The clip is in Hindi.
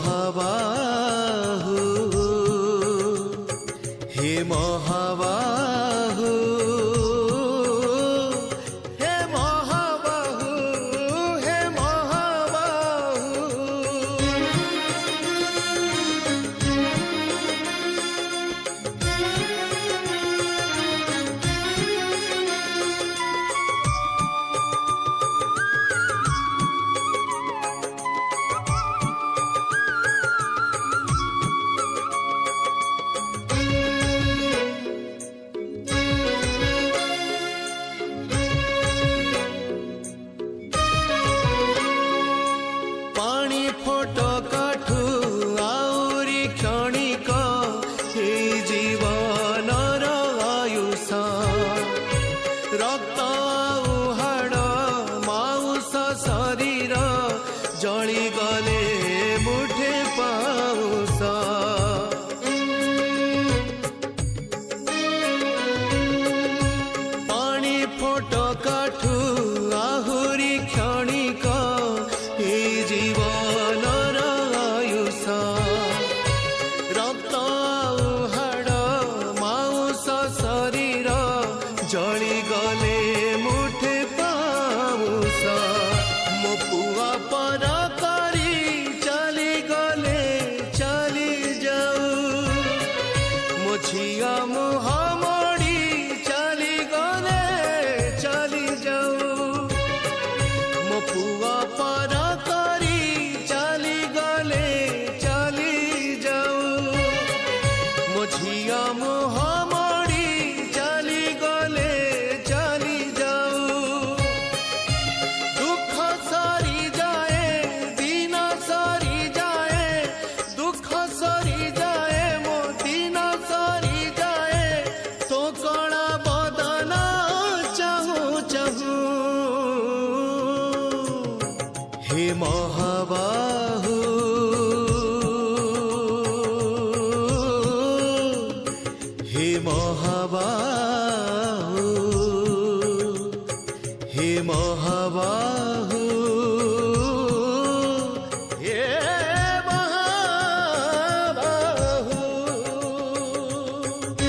महाबाहु हे महाबाहु हे महाबाहु हे महाबाहु। फोटकाठू आउरी क्षणिक हे जीवनर आयुष रक्त हाड़ माउस शरीर जली गले मुठे पाउस पानी फोटकाठू आहुरी क्षणिक हे जीवनर आयुष रक्त हाड़ माउस शरीर जली गले मुठे पाउस मो पुआ पर करी चली गले चली जाऊ मो झिया मुह मोड़ी चली गले चली जाऊ मो पुआ पर झिया मुह मोड़ी चली गले चली जाऊ दुख सरी जाए दिन सरी जाए दुख सरी जाए मो दिन सरी जाए तो कणा बदना चाहू चाहू हे महा